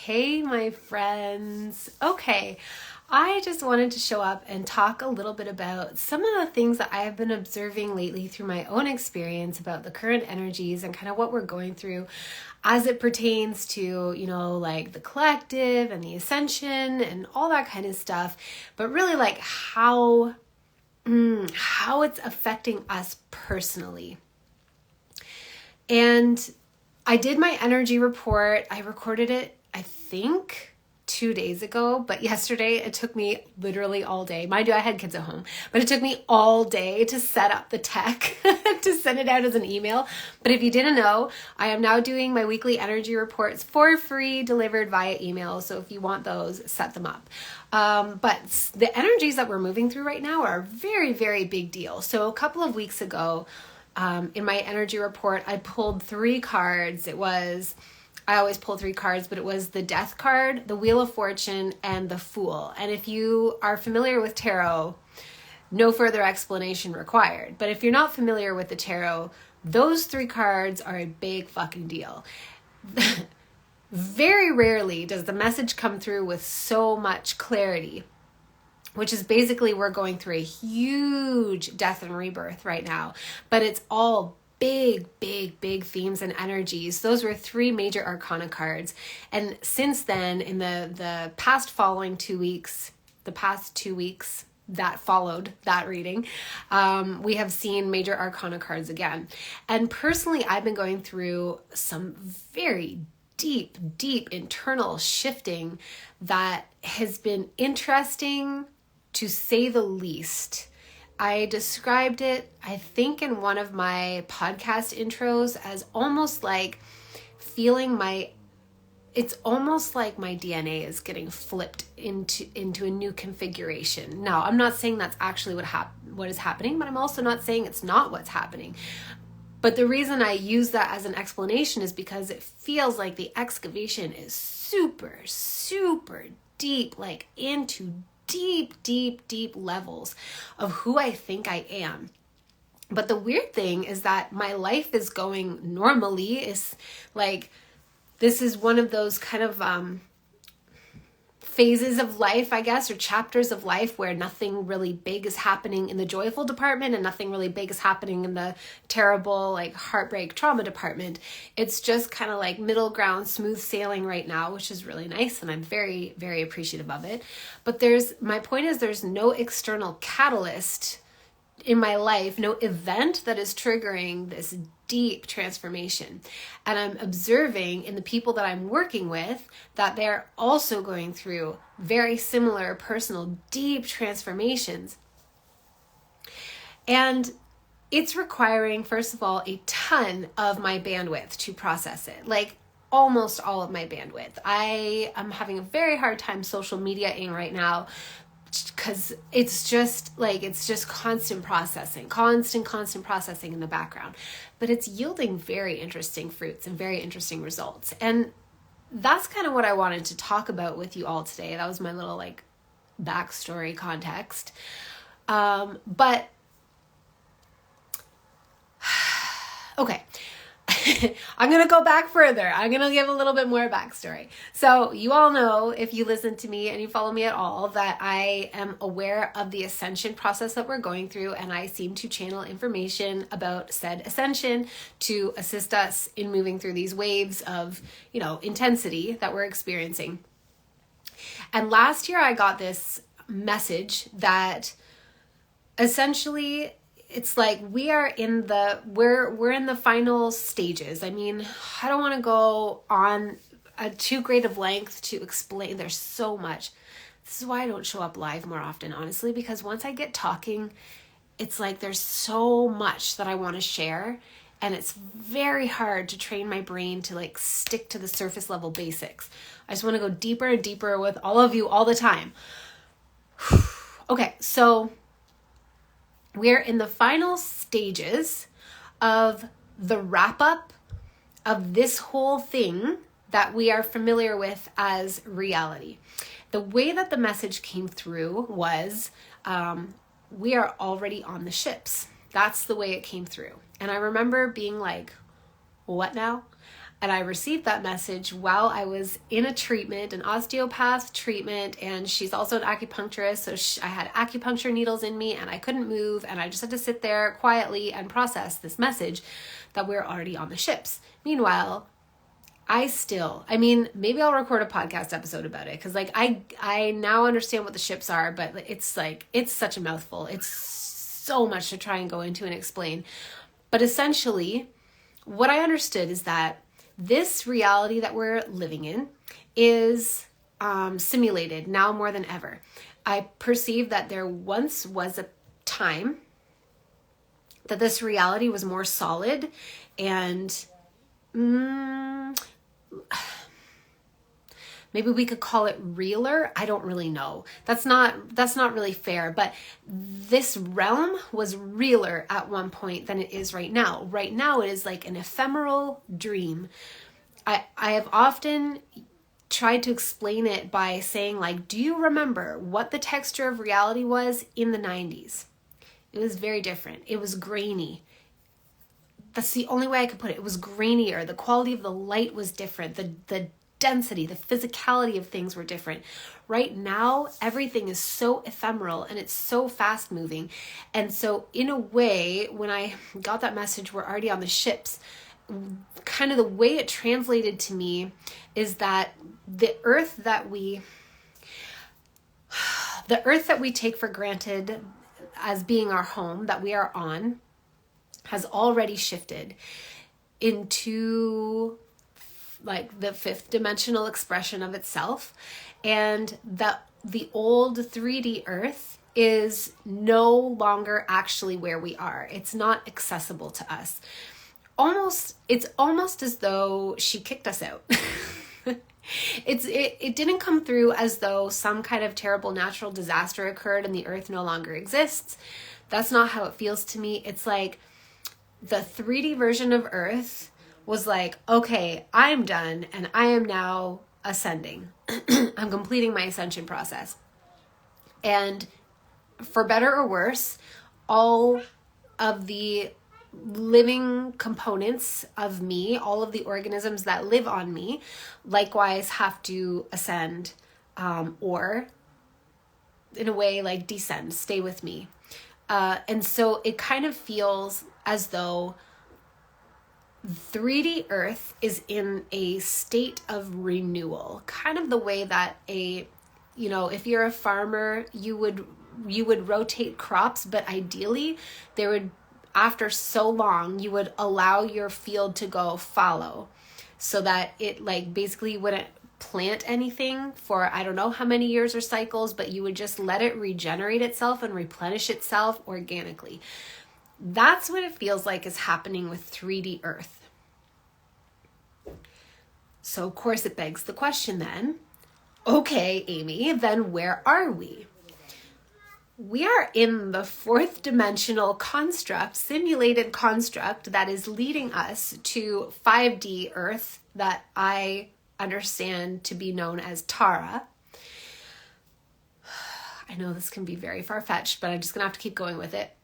Hey, my friends. Okay, I just wanted to show up and talk a little bit about some of the things that I have been observing lately through my own experience about the current energies and kind of what we're going through as it pertains to, like the collective and the ascension and all that kind of stuff, but really like how it's affecting us personally. And I did my energy report. I recorded it, I think 2 days ago, but yesterday it took me literally all day. Mind you, I had kids at home, but it took me all day to set up the tech to send it out as an email. But if you didn't know, I am now doing my weekly energy reports for free, delivered via email. So if you want those, set them up. But the energies that we're moving through right now are a very, very big deal. So a couple of weeks ago, in my energy report, I pulled 3 cards. I always pull 3 cards, but it was the Death card, the Wheel of Fortune, and the Fool. And if you are familiar with tarot, no further explanation required. But if you're not familiar with the tarot, those 3 cards are a big fucking deal. Very rarely does the message come through with so much clarity, which is basically we're going through a huge death and rebirth right now, but it's all big themes and energies. Those were 3 major arcana cards. And since then, in the past 2 weeks that followed that reading, we have seen major arcana cards again. And personally, I've been going through some very deep internal shifting that has been interesting, to say the least. I described it, I think, in one of my podcast intros as almost like feeling it's almost like my DNA is getting flipped into a new configuration. Now, I'm not saying that's actually what is happening, but I'm also not saying it's not what's happening. But the reason I use that as an explanation is because it feels like the excavation is super deep, like into deep levels of who I think I am. But the weird thing is that my life is going normally. Is like, this is one of those kind of phases of life, I guess, or chapters of life where nothing really big is happening in the joyful department and nothing really big is happening in the terrible, like, heartbreak trauma department. It's just kind of like middle ground, smooth sailing right now, which is really nice, and I'm very, very appreciative of it. But my point is there's no external catalyst in my life, no event that is triggering this deep transformation. And I'm observing in the people that I'm working with that they're also going through very similar personal deep transformations. And it's requiring, first of all, a ton of my bandwidth to process it. Like, almost all of my bandwidth. I am having a very hard time social mediaing right now, because it's just constant processing in the background, but it's yielding very interesting fruits and very interesting results. And that's kind of what I wanted to talk about with you all today. That was my little like backstory context. But okay. I'm going to go back further. I'm going to give a little bit more backstory. So you all know, if you listen to me and you follow me at all, that I am aware of the ascension process that we're going through, and I seem to channel information about said ascension to assist us in moving through these waves of, intensity that we're experiencing. And last year I got this message that essentially it's like we're in the final stages. I mean, I don't want to go on a too great of length to explain. There's so much. This is why I don't show up live more often, honestly, because once I get talking, it's like there's so much that I want to share, and it's very hard to train my brain to like stick to the surface level basics. I just want to go deeper and deeper with all of you all the time. Okay, so we're in the final stages of the wrap up of this whole thing that we are familiar with as reality. The way that the message came through was, we are already on the ships. That's the way it came through. And I remember being like, what now? And I received that message while I was in a treatment, an osteopath treatment, and she's also an acupuncturist. So I had acupuncture needles in me and I couldn't move, and I just had to sit there quietly and process this message that we're already on the ships. Meanwhile, maybe I'll record a podcast episode about it, because like I now understand what the ships are, but it's such a mouthful. It's so much to try and go into and explain. But essentially, what I understood is that this reality that we're living in is simulated now more than ever. I perceive that there once was a time that this reality was more solid and maybe we could call it realer. I don't really know. That's not really fair, but this realm was realer at one point than it is right now. Right now it is like an ephemeral dream. I have often tried to explain it by saying, like, do you remember what the texture of reality was in the 90s? It was very different. It was grainy. That's the only way I could put it. It was grainier. The quality of the light was different. The density, the physicality of things were different. Right now, everything is so ephemeral and it's so fast moving. And so in a way, when I got that message, we're already on the ships, kind of the way it translated to me is that the earth that we take for granted as being our home, that we are on, has already shifted into like the fifth dimensional expression of itself, and that the old 3D earth is no longer actually where we are. It's not accessible to us. It's almost as though she kicked us out. It didn't come through as though some kind of terrible natural disaster occurred and the earth no longer exists. That's not how it feels to me. It's like the 3D version of earth was like, okay, I'm done and I am now ascending. I'm completing my ascension process. And for better or worse, all of the living components of me, all of the organisms that live on me, likewise have to ascend, or in a way like descend, stay with me. And so it kind of feels as though 3D Earth is in a state of renewal, kind of the way that if you're a farmer, you would rotate crops, but ideally after so long, you would allow your field to go fallow so that it basically wouldn't plant anything for I don't know how many years or cycles, but you would just let it regenerate itself and replenish itself organically. That's what it feels like is happening with 3D Earth. So of course it begs the question then, okay, Amy, then where are we? We are in the fourth dimensional construct, simulated construct that is leading us to 5D Earth that I understand to be known as Tara. I know this can be very far-fetched, but I'm just going to have to keep going with it.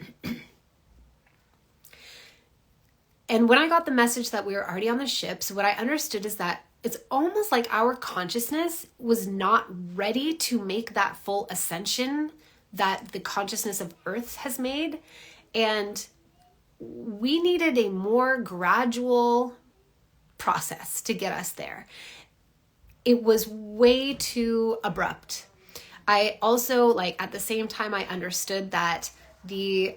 And when I got the message that we were already on the ships, what I understood is that it's almost like our consciousness was not ready to make that full ascension that the consciousness of Earth has made. And we needed a more gradual process to get us there. It was way too abrupt. I also, at the same time, I understood that the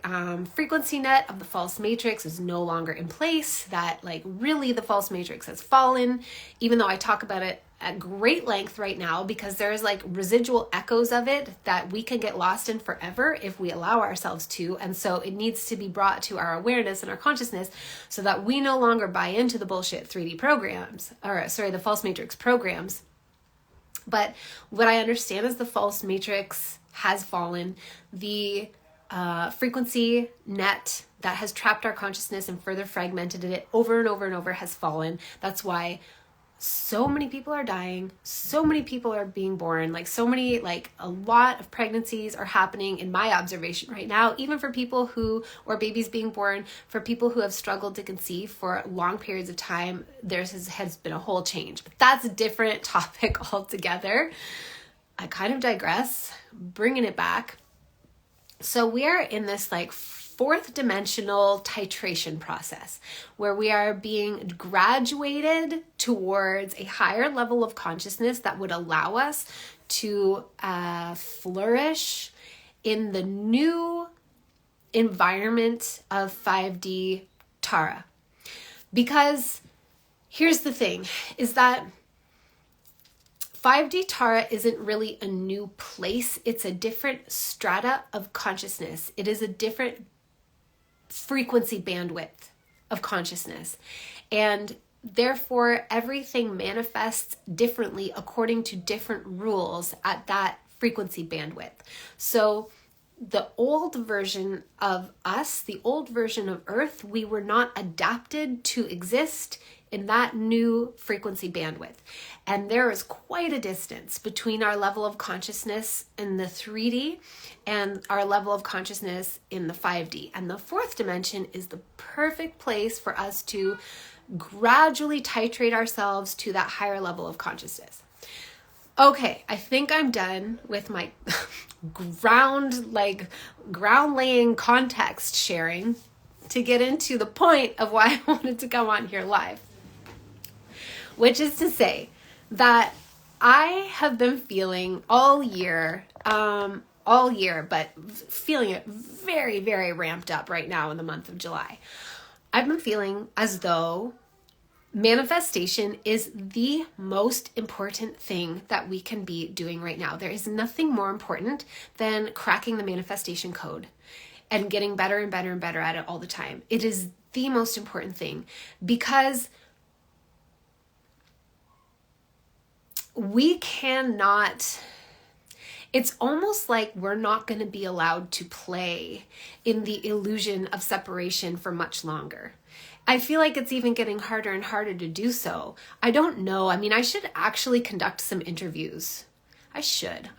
frequency net of the false matrix is no longer in place, that really the false matrix has fallen, even though I talk about it at great length right now, because there's residual echoes of it that we can get lost in forever if we allow ourselves to. And so it needs to be brought to our awareness and our consciousness so that we no longer buy into the bullshit 3D programs, the false matrix programs. But what I understand is the false matrix has fallen. The frequency net that has trapped our consciousness and further fragmented it over and over and over has fallen. That's why so many people are dying, so many people are being born, like so many, like a lot of pregnancies are happening in my observation right now, even for people who, or babies being born, for people who have struggled to conceive for long periods of time, has been a whole change. But that's a different topic altogether. I kind of digress, bringing it back. So we are in this like fourth dimensional titration process where we are being graduated towards a higher level of consciousness that would allow us to flourish in the new environment of 5D Tara. Because here's the thing, is that 5D Tara isn't really a new place. It's a different strata of consciousness. It is a different frequency bandwidth of consciousness. And therefore, everything manifests differently according to different rules at that frequency bandwidth. So the old version of us, the old version of Earth, we were not adapted to exist in that new frequency bandwidth. And there is quite a distance between our level of consciousness in the 3D and our level of consciousness in the 5D. And the fourth dimension is the perfect place for us to gradually titrate ourselves to that higher level of consciousness. Okay, I think I'm done with my ground laying context sharing to get into the point of why I wanted to come on here live. Which is to say that I have been feeling all year, but feeling it very, very ramped up right now in the month of July. I've been feeling as though manifestation is the most important thing that we can be doing right now. There is nothing more important than cracking the manifestation code and getting better and better and better at it all the time. It is the most important thing because we cannot, it's almost like we're not going to be allowed to play in the illusion of separation for much longer. I feel like it's even getting harder and harder to do so. I don't know. I mean, I should actually conduct some interviews. I'm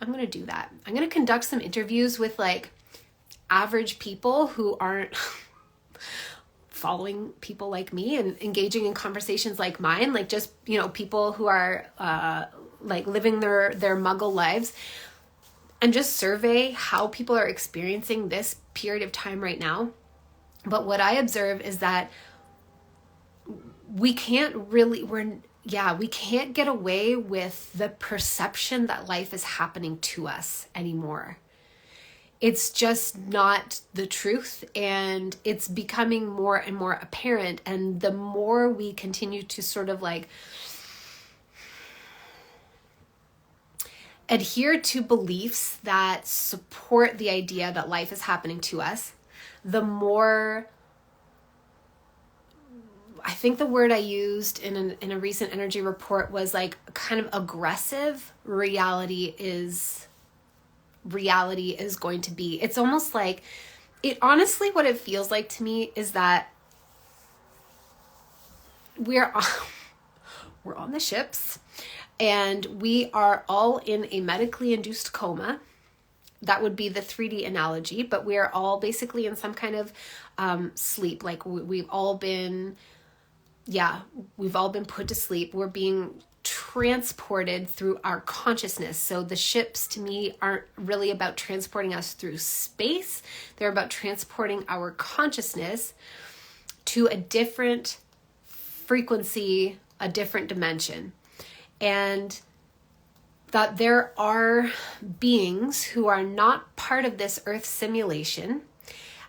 going to do that. I'm going to conduct some interviews with like average people who aren't following people like me and engaging in conversations like mine, like just, people who are like living their muggle lives, and just survey how people are experiencing this period of time right now. But what I observe is that we can't get away with the perception that life is happening to us anymore. It's just not the truth, and it's becoming more and more apparent. And the more we continue to sort of like adhere to beliefs that support the idea that life is happening to us, the more, I think the word I used in a recent energy report was like kind of aggressive reality is going to be. It's almost like, honestly, what it feels like to me is that we're on the ships and we are all in a medically induced coma. That would be the 3D analogy, but we are all basically in some kind of sleep. Like we've all been put to sleep. We're being transported through our consciousness. So the ships to me aren't really about transporting us through space. They're about transporting our consciousness to a different frequency, a different dimension. And that there are beings who are not part of this Earth simulation,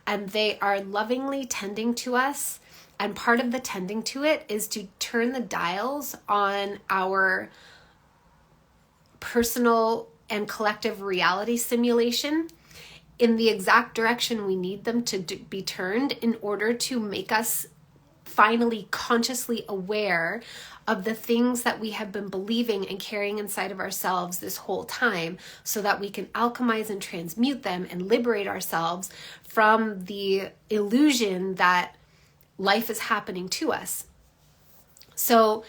and they are lovingly tending to us. And part of the tending to it is to turn the dials on our personal and collective reality simulation in the exact direction we need them to be turned in order to make us finally consciously aware of the things that we have been believing and carrying inside of ourselves this whole time, so that we can alchemize and transmute them and liberate ourselves from the illusion that life is happening to us. So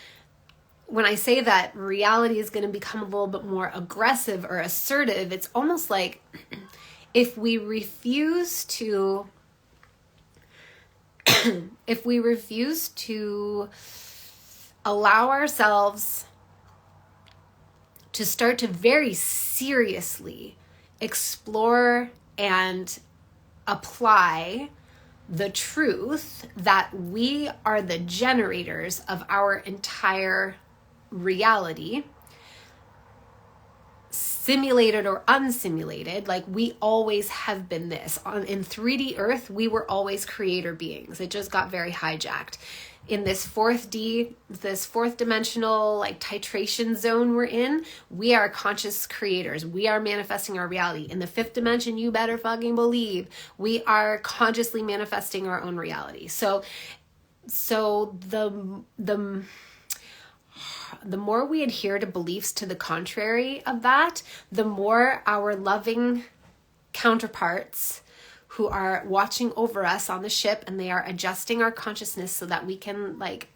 when I say that reality is going to become a little bit more aggressive or assertive, it's almost like if we refuse to allow ourselves to start to very seriously explore and apply the truth that we are the generators of our entire reality, simulated or unsimulated, like we always have been this. In 3D Earth, we were always creator beings. It just got very hijacked. In this fourth dimensional like titration zone we're in, we are conscious creators. We are manifesting our reality. In the fifth dimension, you better fucking believe we are consciously manifesting our own reality. So the more we adhere to beliefs to the contrary of that, the more our loving counterparts who are watching over us on the ship, and they are adjusting our consciousness so that we can, like,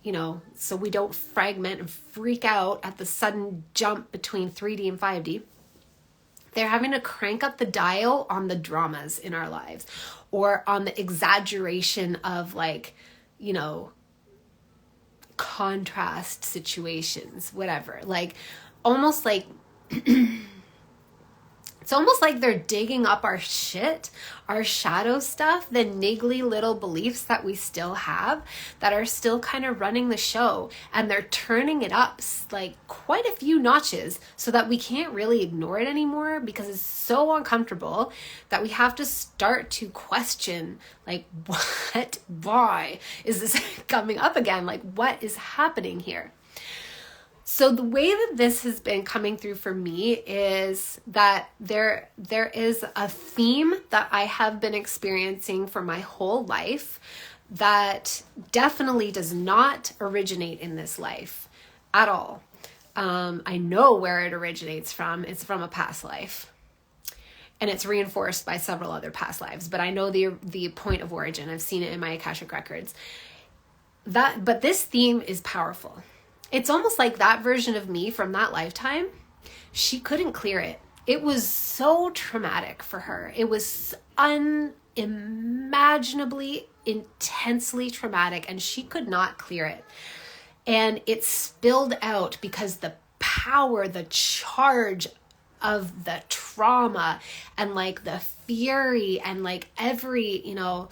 you know, so we don't fragment and freak out at the sudden jump between 3D and 5D. They're having to crank up the dial on the dramas in our lives, or on the exaggeration of, like, you know, contrast situations, whatever. Like, almost like it's almost like they're digging up our shit, our shadow stuff, the niggly little beliefs that we still have that are still kind of running the show, and they're turning it up like quite a few notches so that we can't really ignore it anymore, because it's so uncomfortable that we have to start to question, like, why is this coming up again? Like, what is happening here? So the way that this has been coming through for me is that there is a theme that I have been experiencing for my whole life that definitely does not originate in this life at all. I know where it originates from. It's from a past life. And it's reinforced by several other past lives. But I know the point of origin. I've seen it in my Akashic records. But this theme is powerful. It's almost like that version of me from that lifetime, she couldn't clear it. It was so traumatic for her. It was unimaginably, intensely traumatic, and she could not clear it. And it spilled out because the power, the charge of the trauma, and like the fury, and like every, you know,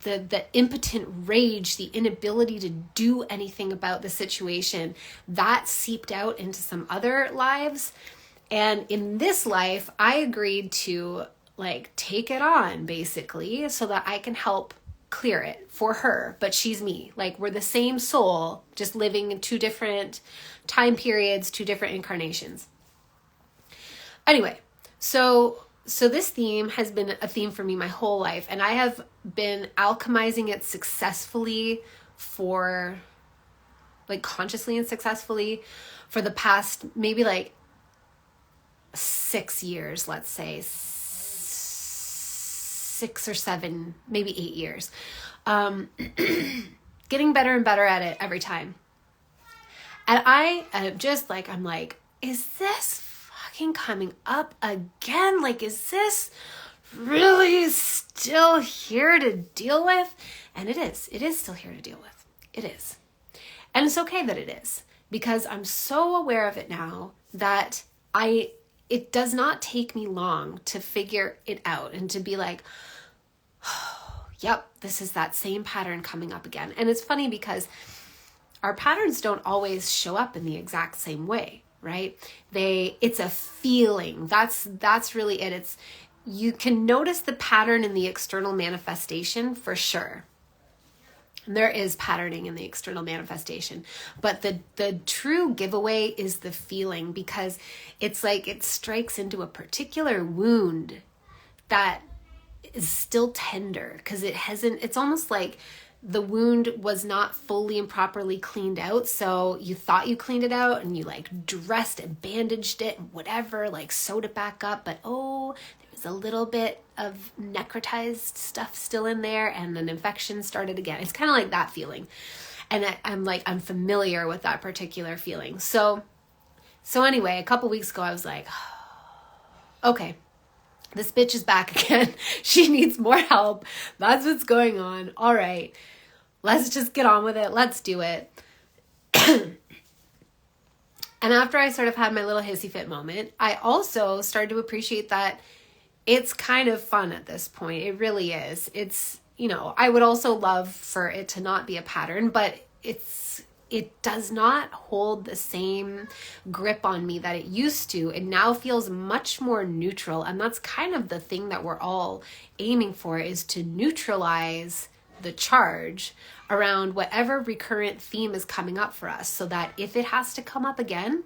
the impotent rage, the inability to do anything about the situation, that seeped out into some other lives. And in this life, I agreed to, like, take it on, basically, so that I can help clear it for her. But she's me. Like, we're the same soul, just living in two different time periods, two different incarnations. Anyway, so this theme has been a theme for me my whole life, and I have been alchemizing it successfully for, like, consciously and successfully for the past maybe like 6 years, let's say 6 or 7, maybe 8 years. Getting better and better at it every time. And I am just like, I'm like, is this fucking coming up again? Like, is this really still here to deal with? And it is still here to deal with. It is. And it's okay that it is, because I'm so aware of it now that it does not take me long to figure it out and to be like, oh, yep, this is that same pattern coming up again. And it's funny because our patterns don't always show up in the exact same way, right? It's a feeling. That's really it. You can notice the pattern in the external manifestation for sure. There is patterning in the external manifestation, but the true giveaway is the feeling, because it's like it strikes into a particular wound that is still tender, because it's almost like the wound was not fully and properly cleaned out. So you thought you cleaned it out and you like dressed and bandaged it and whatever, like sewed it back up, but there was a little bit of necrotized stuff still in there, and an infection started again. It's kind of like that feeling. And I'm familiar with that particular feeling. So anyway, a couple weeks ago, I was like, okay, this bitch is back again. She needs more help. That's what's going on. All right, let's just get on with it. Let's do it. And after I sort of had my little hissy fit moment, I also started to appreciate that it's kind of fun at this point. It really is. It's, I would also love for it to not be a pattern, but it does not hold the same grip on me that it used to. It now feels much more neutral. And that's kind of the thing that we're all aiming for, is to neutralize the charge around whatever recurrent theme is coming up for us, so that if it has to come up again,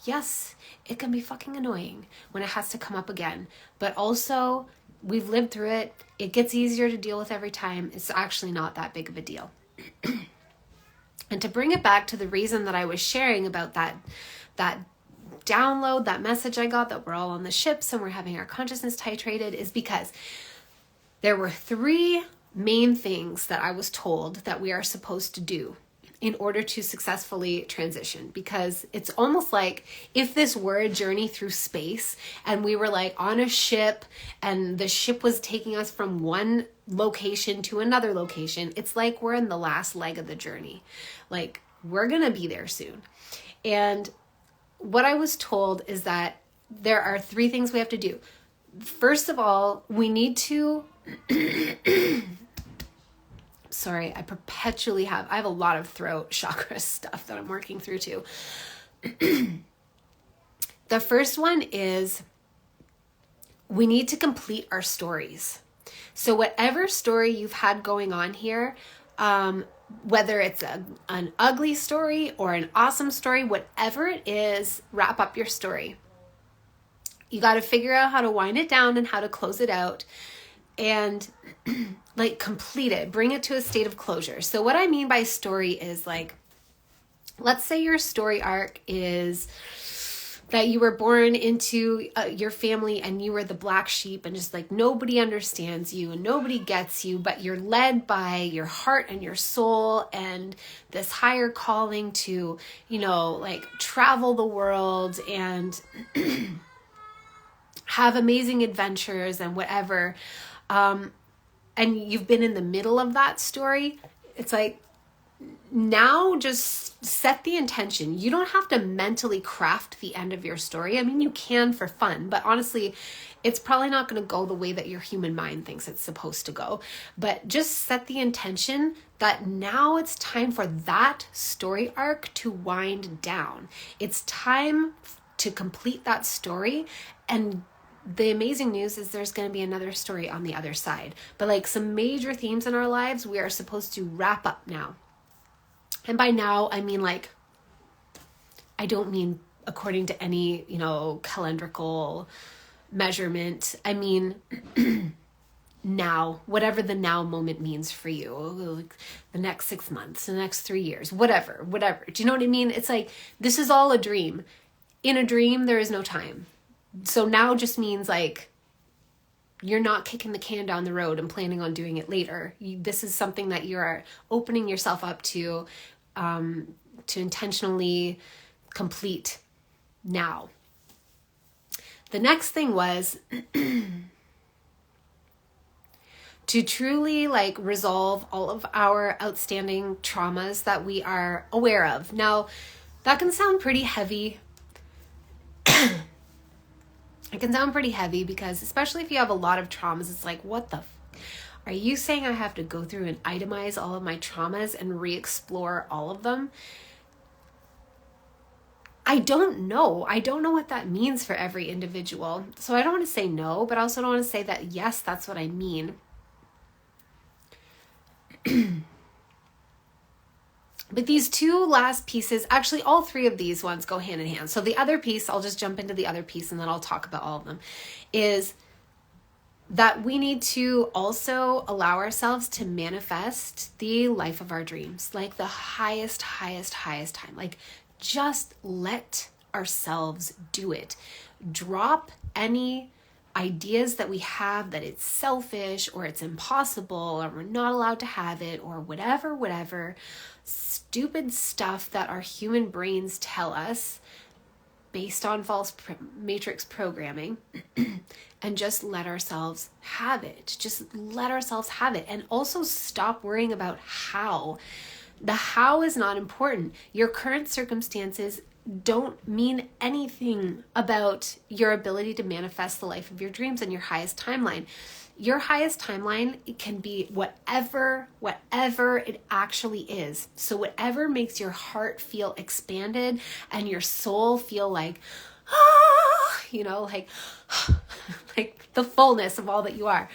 yes, it can be fucking annoying when it has to come up again. But also, we've lived through it. It gets easier to deal with every time. It's actually not that big of a deal. And to bring it back to the reason that I was sharing about that download, that message I got that we're all on the ships and we're having our consciousness titrated, is because there were 3 main things that I was told that we are supposed to do in order to successfully transition. Because it's almost like if this were a journey through space and we were like on a ship and the ship was taking us from one location to another location, it's like we're in the last leg of the journey. Like, we're gonna be there soon. And what I was told is that there are 3 things we have to do. First of all, we need to sorry, I have a lot of throat chakra stuff that I'm working through too. The first one is we need to complete our stories. So whatever story you've had going on here, whether it's an ugly story or an awesome story, whatever it is, wrap up your story. You got to figure out how to wind it down and how to close it out. And like complete it, bring it to a state of closure. So what I mean by story is, like, let's say your story arc is that you were born into your family and you were the black sheep and just like nobody understands you and nobody gets you, but you're led by your heart and your soul and this higher calling to, like travel the world and have amazing adventures and whatever. And you've been in the middle of that story. It's like, now just set the intention. You don't have to mentally craft the end of your story. I mean, you can for fun, but honestly, it's probably not going to go the way that your human mind thinks it's supposed to go. But just set the intention that now it's time for that story arc to wind down. It's time to complete that story. And the amazing news is there's going to be another story on the other side. But like some major themes in our lives, we are supposed to wrap up now. And by now, I mean like, I don't mean according to any, calendrical measurement. I mean, now, whatever the now moment means for you, like the next 6 months, the next 3 years, whatever. Do you know what I mean? It's like, this is all a dream. In a dream, there is no time. So now just means like, you're not kicking the can down the road and planning on doing it later. This is something that you're opening yourself up to intentionally complete now. The next thing was to truly like resolve all of our outstanding traumas that we are aware of. Now, that can sound pretty heavy. It can sound pretty heavy because especially if you have a lot of traumas, it's like, what the are you saying I have to go through and itemize all of my traumas and re-explore all of them? I don't know. I don't know what that means for every individual. So I don't want to say no, but I also don't want to say that, yes, that's what I mean. But these 2 last pieces, actually all 3 of these ones go hand in hand. So the other piece, I'll just jump into the other piece and then I'll talk about all of them, is that we need to also allow ourselves to manifest the life of our dreams, like the highest time. Like, just let ourselves do it. Drop any ideas that we have that it's selfish or it's impossible or we're not allowed to have it or whatever stupid stuff that our human brains tell us based on false matrix programming, and just let ourselves have it. Just let ourselves have it. And also stop worrying about how. The how is not important. Your current circumstances don't mean anything about your ability to manifest the life of your dreams and your highest timeline. Your highest timeline, it can be whatever it actually is. So whatever makes your heart feel expanded and your soul feel like, like, like the fullness of all that you are.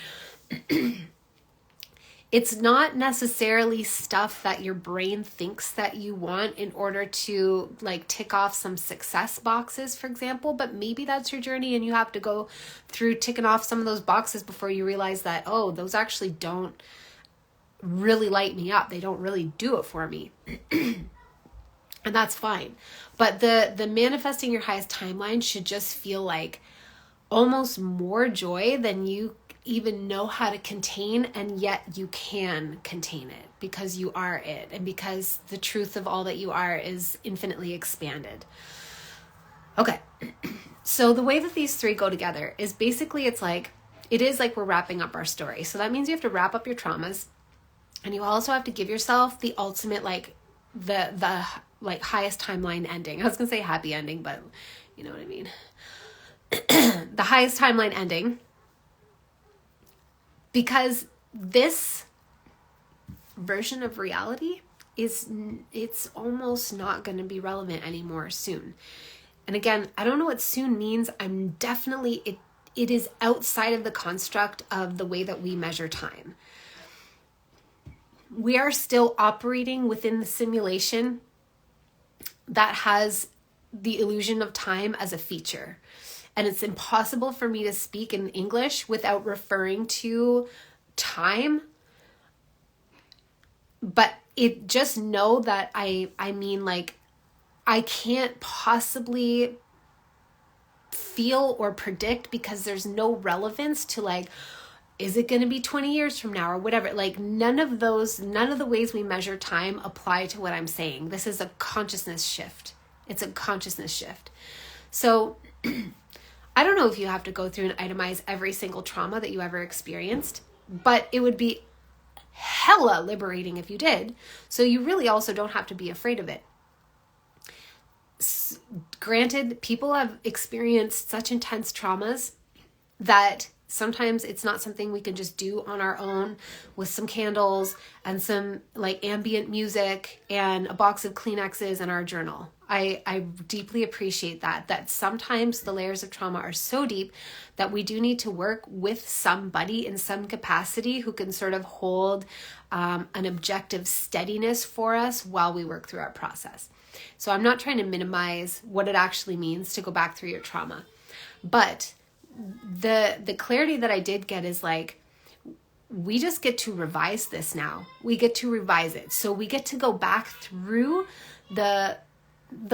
It's not necessarily stuff that your brain thinks that you want in order to like tick off some success boxes, for example, but maybe that's your journey and you have to go through ticking off some of those boxes before you realize that, oh, those actually don't really light me up. They don't really do it for me. And that's fine. But the manifesting your highest timeline should just feel like almost more joy than you even know how to contain, and yet you can contain it because you are it, and because the truth of all that you are is infinitely expanded. Okay, so the way that these three go together is basically it is like we're wrapping up our story. So that means you have to wrap up your traumas, and you also have to give yourself the ultimate, like the highest timeline ending. I was gonna say happy ending, but you know what I mean. The highest timeline ending. Because this version of reality it's almost not going to be relevant anymore soon. And again, I don't know what soon means. I'm definitely, it is outside of the construct of the way that we measure time. We are still operating within the simulation that has the illusion of time as a feature. And it's impossible for me to speak in English without referring to time. But just know that I mean, like, I can't possibly feel or predict because there's no relevance to, like, is it going to be 20 years from now or whatever? Like, none of the ways we measure time apply to what I'm saying. This is a consciousness shift. It's a consciousness shift. So I don't know if you have to go through and itemize every single trauma that you ever experienced, but it would be hella liberating if you did. So you really also don't have to be afraid of it. Granted, people have experienced such intense traumas that sometimes it's not something we can just do on our own with some candles and some like ambient music and a box of Kleenexes and our journal. I deeply appreciate that sometimes the layers of trauma are so deep that we do need to work with somebody in some capacity who can sort of hold an objective steadiness for us while we work through our process. So I'm not trying to minimize what it actually means to go back through your trauma. But the clarity that I did get is like, we just get to revise this now. We get to revise it. So we get to go back through the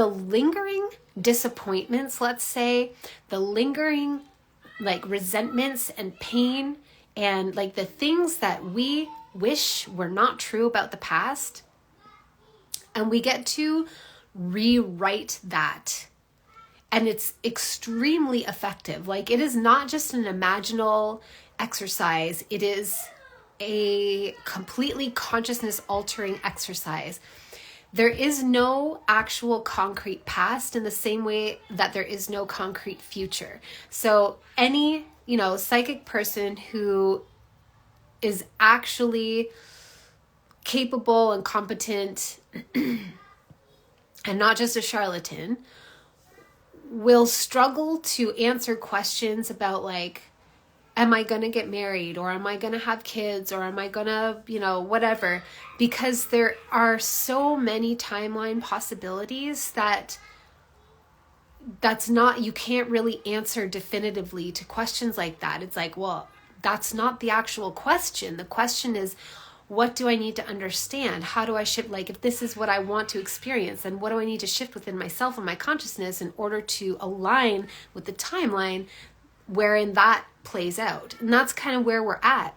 lingering disappointments, let's say, the lingering like resentments and pain and like the things that we wish were not true about the past. And we get to rewrite that. And it's extremely effective. Like, it is not just an imaginal exercise. It is a completely consciousness altering exercise. There is no actual concrete past in the same way that there is no concrete future. So any, psychic person who is actually capable and competent and not just a charlatan will struggle to answer questions about, like, am I going to get married, or am I going to have kids, or am I going to, whatever, because there are so many timeline possibilities that's not, you can't really answer definitively to questions like that. It's like, well, that's not the actual question. The question is, what do I need to understand? How do I shift? Like, if this is what I want to experience, then what do I need to shift within myself and my consciousness in order to align with the timeline wherein that plays out. And that's kind of where we're at.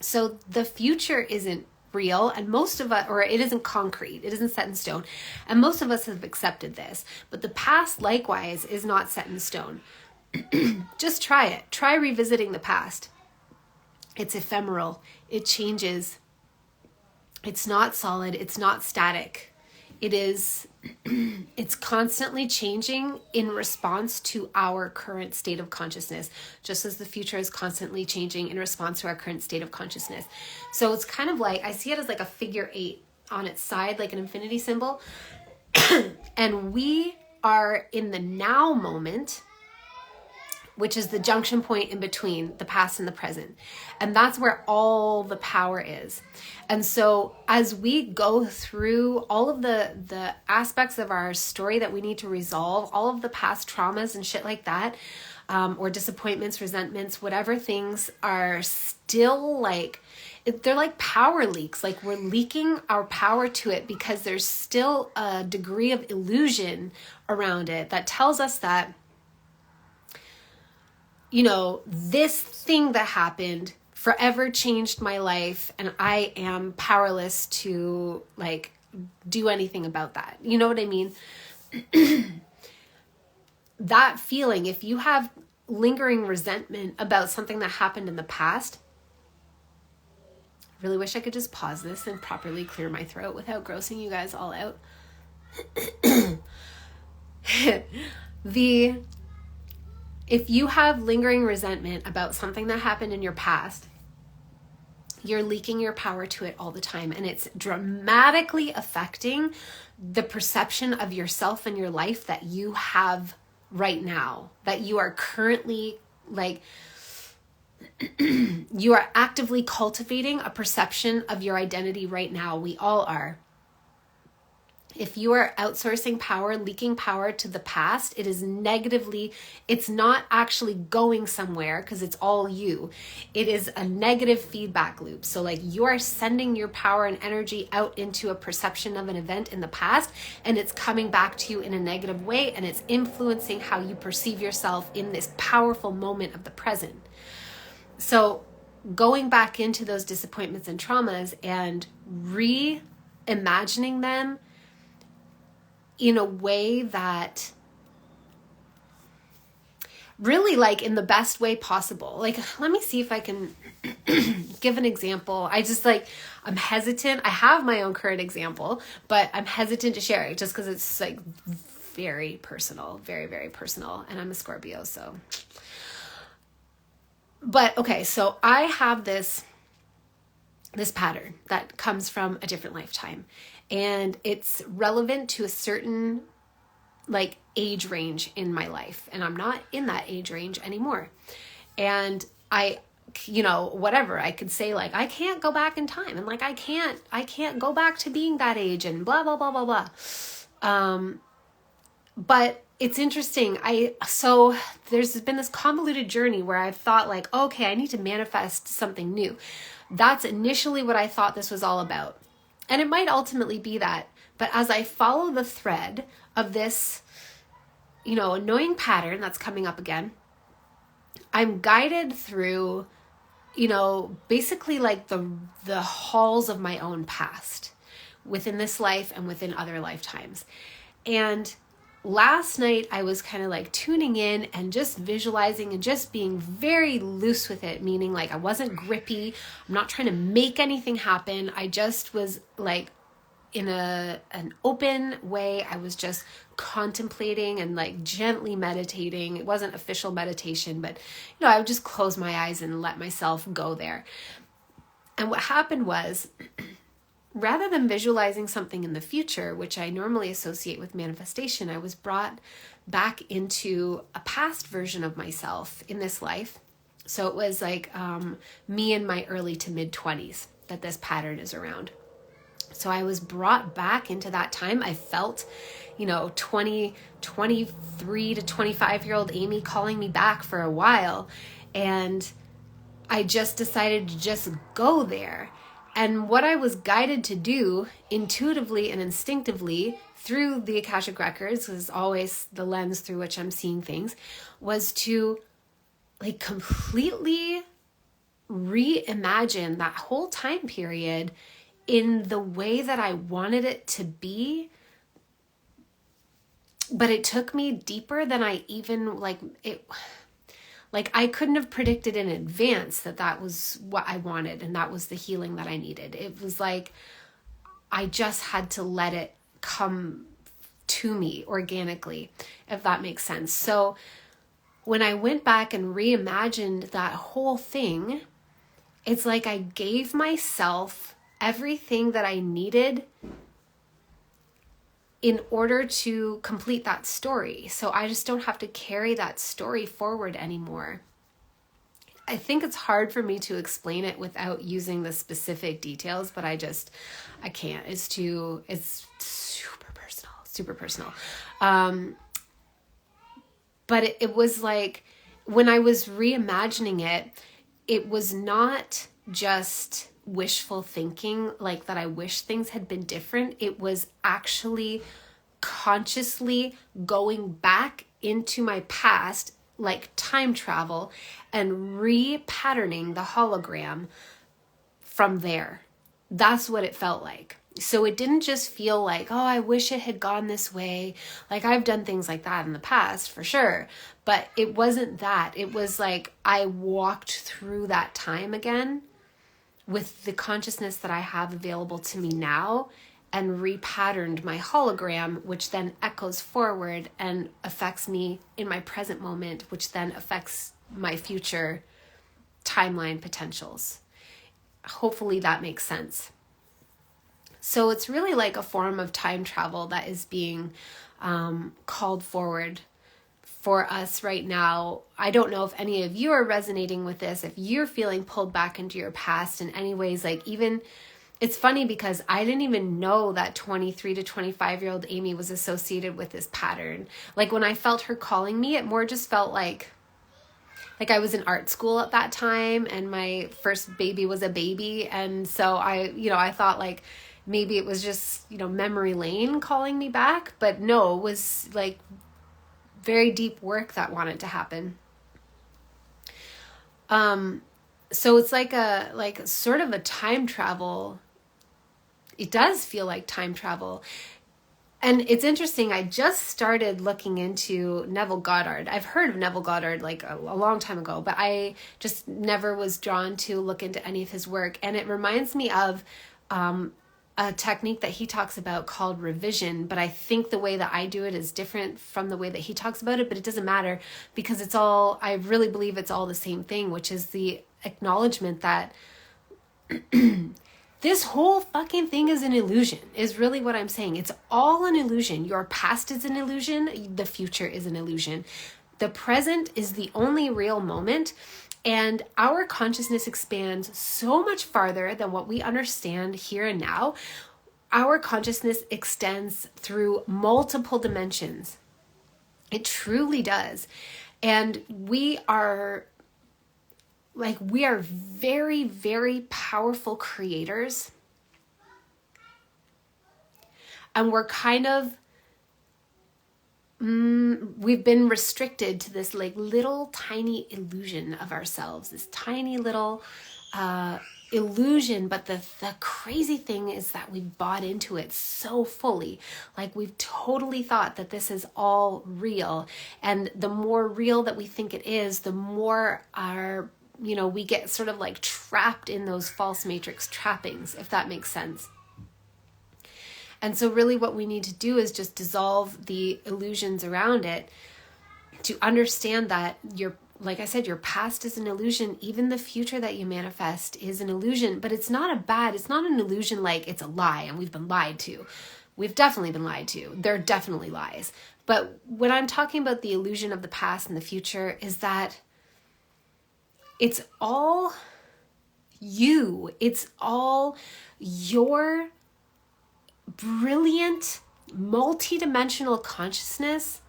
So the future isn't real, and most of us, or it isn't concrete, it isn't set in stone, and most of us have accepted this. But the past, likewise, is not set in stone. Just try it. Try revisiting the past. It's ephemeral. It changes. It's not solid. It's not static. It's constantly changing in response to our current state of consciousness, just as the future is constantly changing in response to our current state of consciousness. So it's kind of like, I see it as like a figure 8 on its side, like an infinity symbol. And we are in the now moment, which is the junction point in between the past and the present. And that's where all the power is. And so as we go through all of the aspects of our story that we need to resolve, all of the past traumas and shit like that, or disappointments, resentments, whatever things are still like, they're like power leaks. Like we're leaking our power to it because there's still a degree of illusion around it that tells us that, you know, this thing that happened forever changed my life and I am powerless to like do anything about that. You know what I mean? That feeling, if you have lingering resentment about something that happened in the past, I really wish I could just pause this and properly clear my throat without grossing you guys all out. If you have lingering resentment about something that happened in your past, you're leaking your power to it all the time. And it's dramatically affecting the perception of yourself and your life that you have right now, that you are currently like, you are actively cultivating a perception of your identity right now. We all are. If you are outsourcing power, leaking power to the past, it is negatively, it's not actually going somewhere because it's all you. It is a negative feedback loop. So like you are sending your power and energy out into a perception of an event in the past, and it's coming back to you in a negative way, and it's influencing how you perceive yourself in this powerful moment of the present. So going back into those disappointments and traumas and reimagining them in a way that really like in the best way possible. Like, let me see if I can give an example. I'm hesitant. I have my own current example, but I'm hesitant to share it just because it's like very personal, very, very personal. And I'm a Scorpio, so. But okay, so I have this pattern that comes from a different lifetime. And it's relevant to a certain like age range in my life. And I'm not in that age range anymore. And I, you know, whatever, I could say like, I can't go back in time. And like, I can't go back to being that age and blah, blah, blah, blah, blah. But it's interesting. So there's been this convoluted journey where I've thought like, okay, I need to manifest something new. That's initially what I thought this was all about. And it might ultimately be that. But as I follow the thread of this, you know, annoying pattern that's coming up again, I'm guided through, you know, basically like the halls of my own past within this life and within other lifetimes. And last night I was kind of like tuning in and just visualizing and just being very loose with it, meaning like I wasn't grippy. I'm not trying to make anything happen. I just was like in an open way. I was just contemplating and like gently meditating. It wasn't official meditation, but you know, I would just close my eyes and let myself go there. And what happened was, rather than visualizing something in the future, which I normally associate with manifestation, I was brought back into a past version of myself in this life. So it was like me in my early to mid 20s that this pattern is around. So I was brought back into that time. I felt, you know, 23 to 25-year-old Amy calling me back for a while. And I just decided to just go there. And what I was guided to do intuitively and instinctively through the Akashic records, is always the lens through which I'm seeing things, was to like completely reimagine that whole time period in the way that I wanted it to be. But it took me deeper than I even like I couldn't have predicted in advance that that was what I wanted and that was the healing that I needed. It was like I just had to let it come to me organically, if that makes sense. So when I went back and reimagined that whole thing, it's like I gave myself everything that I needed in order to complete that story. So I just don't have to carry that story forward anymore. I think it's hard for me to explain it without using the specific details, but I can't. It's super personal. But it was like, when I was reimagining it, it was not just wishful thinking, like that I wish things had been different. It was actually consciously going back into my past, like time travel, and repatterning the hologram from there. That's what it felt like. So it didn't just feel like, oh, I wish it had gone this way. Like I've done things like that in the past for sure, but it wasn't that. It was like I walked through that time again with the consciousness that I have available to me now, and repatterned my hologram, which then echoes forward and affects me in my present moment, which then affects my future timeline potentials. Hopefully that makes sense. So it's really like a form of time travel that is being called forward for us right now. I don't know if any of you are resonating with this, if you're feeling pulled back into your past in any ways. Like, even, it's funny because I didn't even know that 23 to 25-year-old Amy was associated with this pattern. Like when I felt her calling me, it more just felt like I was in art school at that time and my first baby was a baby. And so I thought like maybe it was just, memory lane calling me back, but no, it was like very deep work that wanted to happen. So it's like sort of a time travel. It does feel like time travel. And it's interesting, I just started looking into Neville Goddard. I've heard of Neville Goddard like a long time ago, but I just never was drawn to look into any of his work. And it reminds me of a technique that he talks about called revision, but I think the way that I do it is different from the way that he talks about it, but it doesn't matter because I really believe it's all the same thing, which is the acknowledgement that this whole fucking thing is an illusion, is really what I'm saying. It's all an illusion. Your past is an illusion. The future is an illusion. The present is the only real moment. And our consciousness expands so much farther than what we understand here and now. Our consciousness extends through multiple dimensions. It truly does. And we are very, very powerful creators. And we're kind of, we've been restricted to this like little tiny illusion of ourselves, this tiny little illusion. But the crazy thing is that we've bought into it so fully. Like we've totally thought that this is all real. And the more real that we think it is, the more we get sort of like trapped in those false matrix trappings, if that makes sense. And so really what we need to do is just dissolve the illusions around it to understand that like I said, your past is an illusion. Even the future that you manifest is an illusion, but it's not an illusion like it's a lie and we've been lied to. We've definitely been lied to. There are definitely lies. But when I'm talking about the illusion of the past and the future is that it's all you. It's all your brilliant, multidimensional consciousness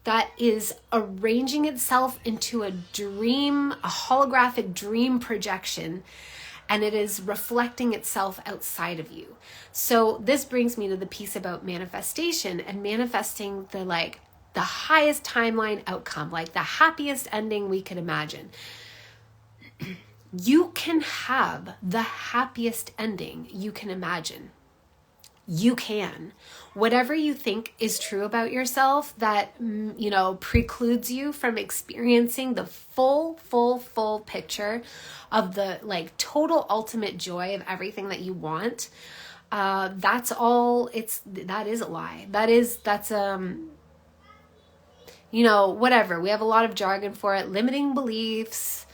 that is arranging itself into a holographic dream projection, and it is reflecting itself outside of you. So this brings me to the piece about manifestation and manifesting the the highest timeline outcome, like the happiest ending we could imagine. You can have the happiest ending you can imagine. You can. Whatever you think is true about yourself that, precludes you from experiencing the full picture of the like total ultimate joy of everything that you want. That's all. That is a lie. That's whatever. We have a lot of jargon for it. Limiting beliefs.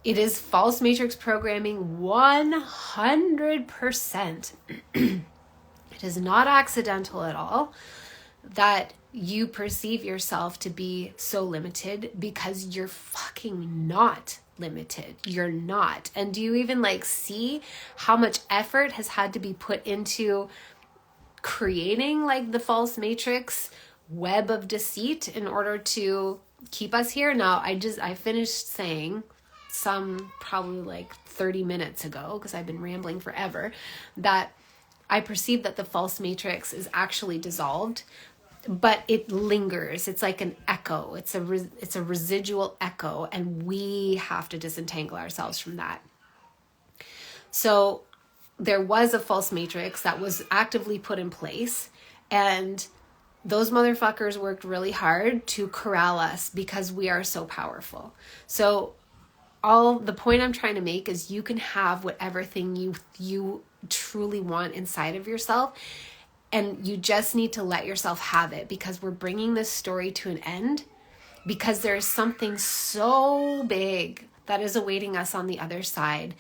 It is false matrix programming 100%. It is not accidental at all that you perceive yourself to be so limited, because you're fucking not limited. You're not. And do you even see how much effort has had to be put into creating the false matrix web of deceit in order to keep us here? Now, I finished saying probably 30 minutes ago, because I've been rambling forever, that I perceive that the false matrix is actually dissolved, but it lingers. It's like an echo. It's a residual echo, and we have to disentangle ourselves from that. So there was a false matrix that was actively put in place, and those motherfuckers worked really hard to corral us because we are so powerful. So the point I'm trying to make is you can have whatever thing you truly want inside of yourself, and you just need to let yourself have it, because we're bringing this story to an end, because there's something so big that is awaiting us on the other side.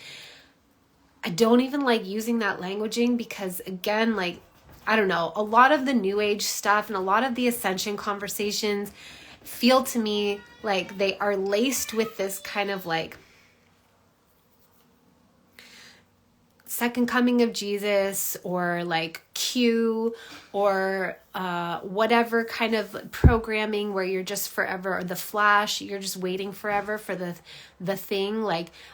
I don't even like using that languaging, because again, I don't know, a lot of the new age stuff and a lot of the Ascension conversations feel to me like they are laced with this kind of second coming of Jesus, or Q, or whatever kind of programming where you're just forever, or the Flash, you're just waiting forever for the thing,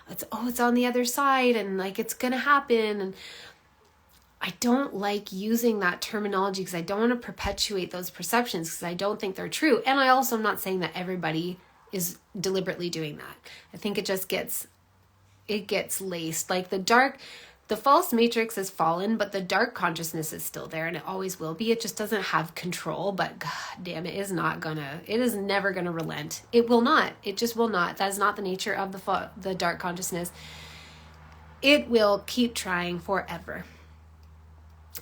it's on the other side, and it's gonna happen. And I don't like using that terminology, because I don't want to perpetuate those perceptions, because I don't think they're true. And I also am not saying that everybody is deliberately doing that. I think it just gets laced. The false matrix is fallen, but the dark consciousness is still there, and it always will be. It just doesn't have control, but god damn, it is never gonna relent. It will not. It just will not. That is not the nature of the dark consciousness. It will keep trying forever.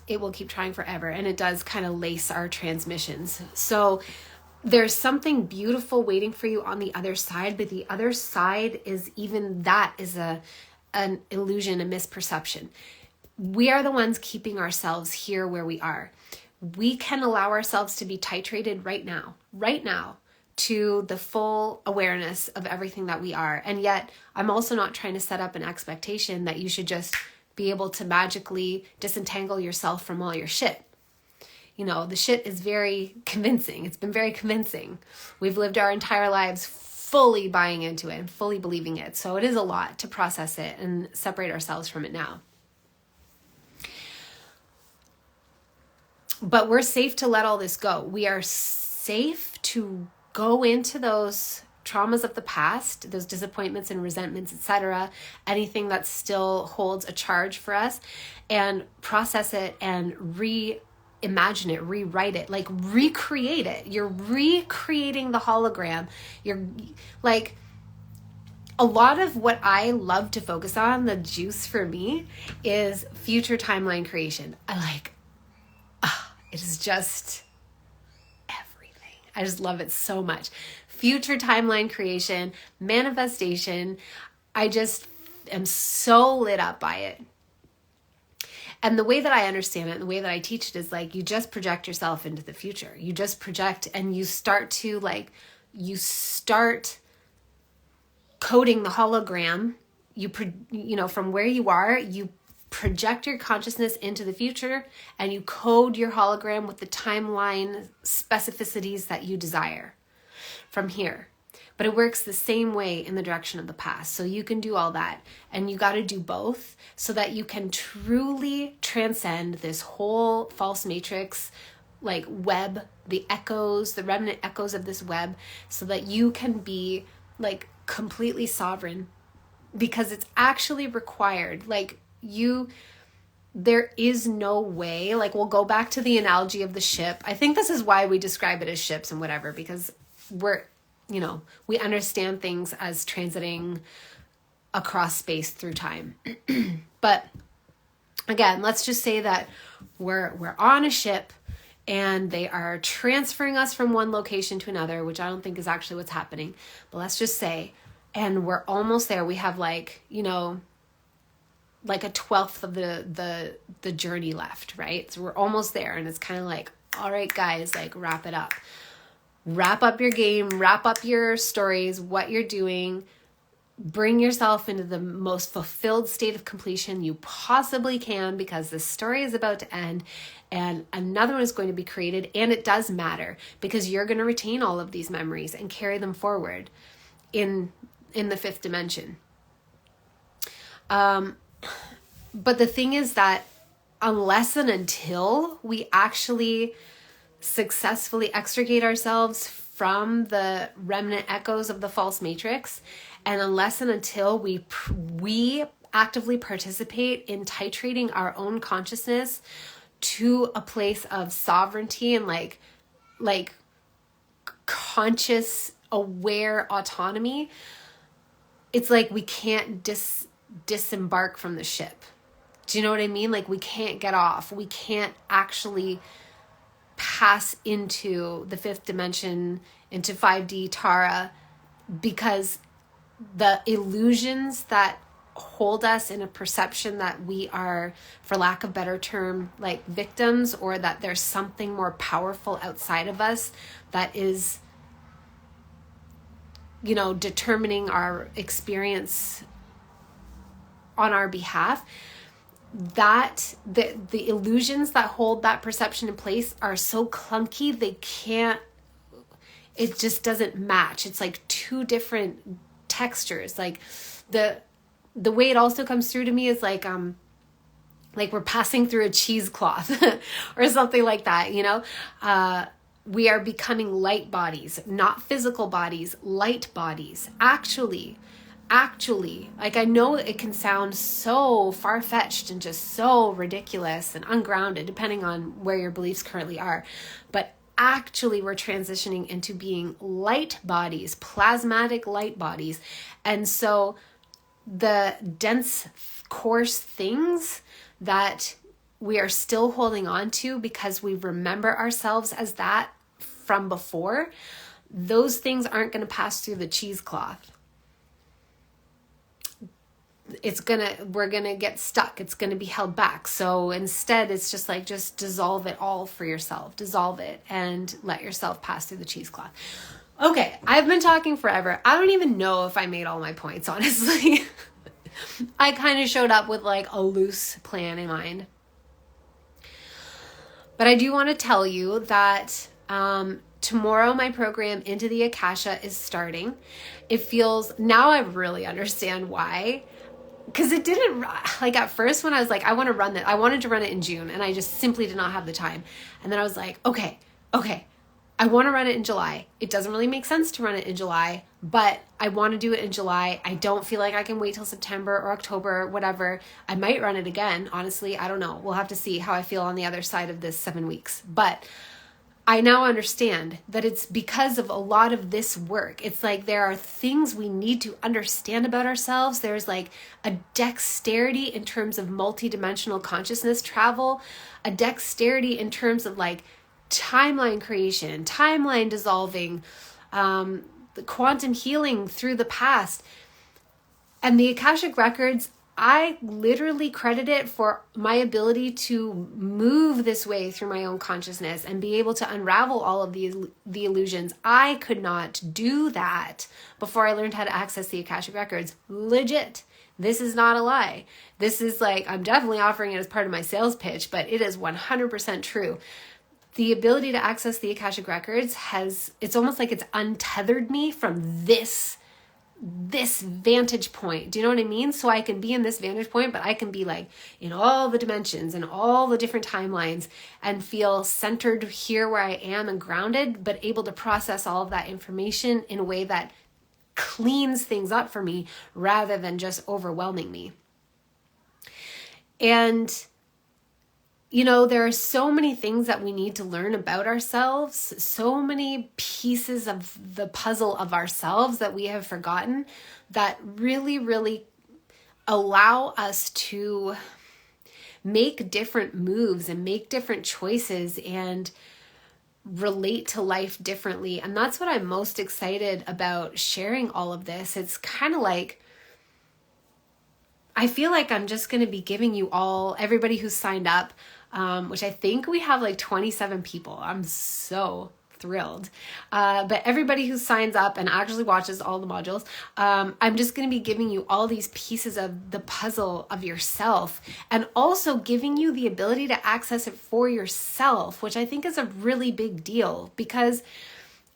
It will keep trying forever, and it does kind of lace our transmissions. So there's something beautiful waiting for you on the other side, but the other side is an illusion, a misperception. We are the ones keeping ourselves here where we are. We can allow ourselves to be titrated right now, to the full awareness of everything that we are. And yet, I'm also not trying to set up an expectation that you should just be able to magically disentangle yourself from all your shit. The shit is very convincing. It's been very convincing. We've lived our entire lives fully buying into it and fully believing it. So it is a lot to process it and separate ourselves from it now. But we're safe to let all this go. We are safe to go into those traumas of the past, those disappointments and resentments, etc., anything that still holds a charge for us, and process it and reimagine it, rewrite it, recreate it. You're recreating the hologram. You're a lot of what I love to focus on, the juice for me, is future timeline creation. It is just everything. I just love it so much. Future timeline creation, manifestation. I just am so lit up by it. And the way that I understand it, and the way that I teach it is you just project yourself into the future. You just project, and you start to coding the hologram. From where you are, you project your consciousness into the future, and you code your hologram with the timeline specificities that you desire from here. But it works the same way in the direction of the past. So you can do all that, and you got to do both so that you can truly transcend this whole false matrix like web, the echoes, the remnant echoes of this web, so that you can be like completely sovereign, because it's actually required. Like there is no way, like we'll go back to the analogy of the ship. I think this is why we describe it as ships and whatever, because we understand things as transiting across space through time. But again, let's just say that we're on a ship and they are transferring us from one location to another, which I don't think is actually what's happening. But let's just say, and we're almost there. We have like a 1/12 of the journey left, right? So we're almost there, and it's kind of like, all right, guys, like wrap it up. Wrap up your game, wrap up your stories, what you're doing. Bring yourself into the most fulfilled state of completion you possibly can, because this story is about to end and another one is going to be created. And it does matter, because you're going to retain all of these memories and carry them forward in the fifth dimension. But the thing is that unless and until we actually successfully extricate ourselves from the remnant echoes of the false matrix, and unless and until we actively participate in titrating our own consciousness to a place of sovereignty and like conscious, aware autonomy, it's like we can't disembark from the ship. Do you know what I mean? Like we can't get off. We can't actually pass into the fifth dimension, into 5D Tara, because the illusions that hold us in a perception that we are, for lack of a better term, like victims, or that there's something more powerful outside of us that is, determining our experience on our behalf, that the illusions that hold that perception in place are so clunky, it just doesn't match. It's like two different textures. Like the way it also comes through to me is like we're passing through a cheesecloth or something like that, we are becoming light bodies, not physical bodies, light bodies. Actually, like I know it can sound so far-fetched and just so ridiculous and ungrounded, depending on where your beliefs currently are, but actually we're transitioning into being light bodies, plasmatic light bodies. And so the dense, coarse things that we are still holding on to because we remember ourselves as that from before, those things aren't going to pass through the cheesecloth. We're going to get stuck. It's going to be held back. So instead, it's just dissolve it all for yourself. Dissolve it and let yourself pass through the cheesecloth. Okay, I've been talking forever. I don't even know if I made all my points, honestly. I kind of showed up with like a loose plan in mind. But I do want to tell you that tomorrow my program Into the Akasha is starting. It feels, now I really understand why. Because it didn't, like at first when I was like, I want to run it, I wanted to run it in June and I just simply did not have the time. And then I was like, okay, I want to run it in July. It doesn't really make sense to run it in July, but I want to do it in July. I don't feel like I can wait till September or October or whatever. I might run it again. Honestly, I don't know. We'll have to see how I feel on the other side of this 7 weeks. But I now understand that it's because of a lot of this work. It's like there are things we need to understand about ourselves. There's like a dexterity in terms of multidimensional consciousness travel, a dexterity in terms of like timeline creation, timeline dissolving, the quantum healing through the past. And the Akashic Records, I literally credit it for my ability to move this way through my own consciousness and be able to unravel all of the illusions. I could not do that before I learned how to access the Akashic Records. Legit. This is not a lie. This is like, I'm definitely offering it as part of my sales pitch, but it is 100% true. The ability to access the Akashic Records it's almost like it's untethered me from this this vantage point. Do you know what I mean? So I can be in this vantage point, but I can be like in all the dimensions and all the different timelines and feel centered here where I am and grounded, but able to process all of that information in a way that cleans things up for me rather than just overwhelming me. And there are so many things that we need to learn about ourselves, so many pieces of the puzzle of ourselves that we have forgotten that really, really allow us to make different moves and make different choices and relate to life differently. And that's what I'm most excited about sharing all of this. It's kind of like, I feel like I'm just going to be giving you all, everybody who's signed up, which I think we have like 27 people. I'm so thrilled. But everybody who signs up and actually watches all the modules, I'm just going to be giving you all these pieces of the puzzle of yourself and also giving you the ability to access it for yourself, which I think is a really big deal because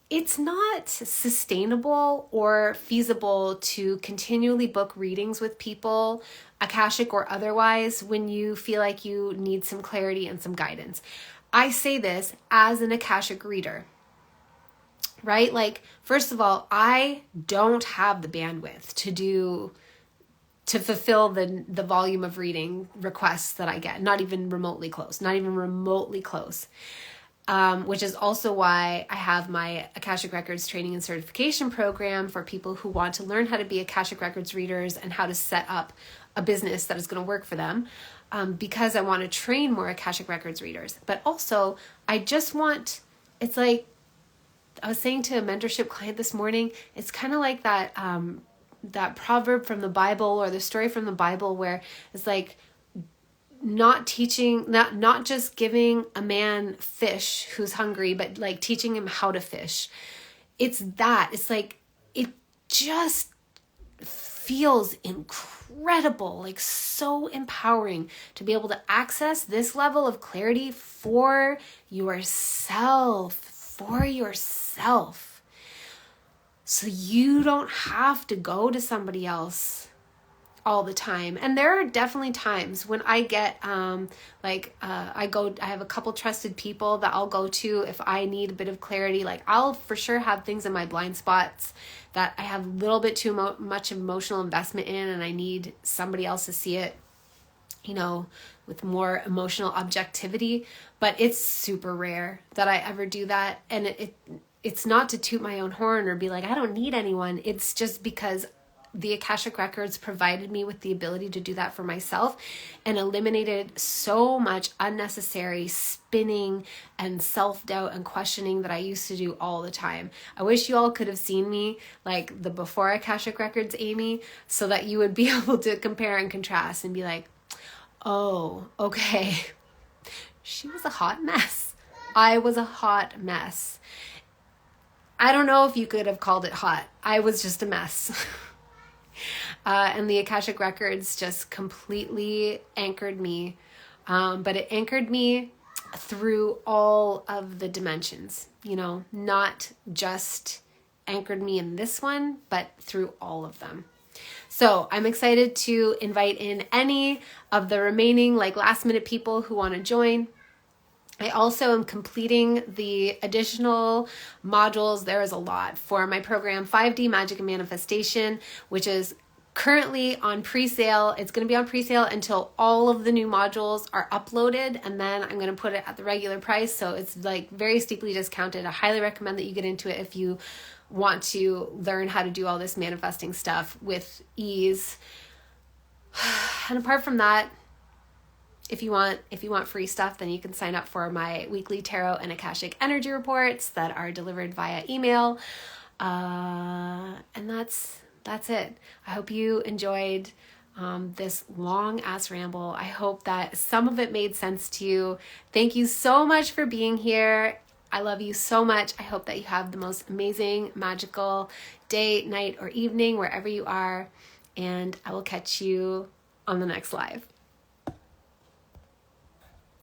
it's not sustainable or feasible to continually book readings with people, Akashic or otherwise, when you feel like you need some clarity and some guidance. I say this as an Akashic reader, right? Like, first of all, I don't have the bandwidth to fulfill the volume of reading requests that I get. Not even remotely close. Which is also why I have my Akashic Records training and certification program for people who want to learn how to be Akashic Records readers and how to set up a business that is going to work for them, because I want to train more Akashic Records readers. But also, it's like, I was saying to a mentorship client this morning, it's kind of like that proverb from the Bible or the story from the Bible where it's like, not just giving a man fish who's hungry, but like teaching him how to fish. It's like, it just feels incredible, like so empowering to be able to access this level of clarity for yourself, so you don't have to go to somebody else all the time. And there are definitely times when I get I have a couple trusted people that I'll go to if I need a bit of clarity. Like, I'll for sure have things in my blind spots that I have a little bit too much emotional investment in, and I need somebody else to see it, with more emotional objectivity. But it's super rare that I ever do that. And it's not to toot my own horn or be like, I don't need anyone. It's just because the Akashic Records provided me with the ability to do that for myself and eliminated so much unnecessary spinning and self-doubt and questioning that I used to do all the time. I wish you all could have seen me like the before Akashic Records Amy, so that you would be able to compare and contrast and be like, oh, okay. She was a hot mess. I was a hot mess. I don't know if you could have called it hot. I was just a mess. And the Akashic Records just completely anchored me. But it anchored me through all of the dimensions, not just anchored me in this one, but through all of them. So I'm excited to invite in any of the remaining last minute people who want to join. I also am completing the additional modules. There is a lot for my program, 5D Magic and Manifestation, which is currently on pre-sale. It's going to be on pre-sale until all of the new modules are uploaded, and then I'm going to put it at the regular price. So it's very steeply discounted. I highly recommend that you get into it if you want to learn how to do all this manifesting stuff with ease. And apart from that, if you want free stuff, then you can sign up for my weekly tarot and Akashic energy reports that are delivered via email. And that's it. I hope you enjoyed this long ass ramble. I hope that some of it made sense to you. Thank you so much for being here. I love you so much. I hope that you have the most amazing, magical day, night, or evening, wherever you are. And I will catch you on the next live.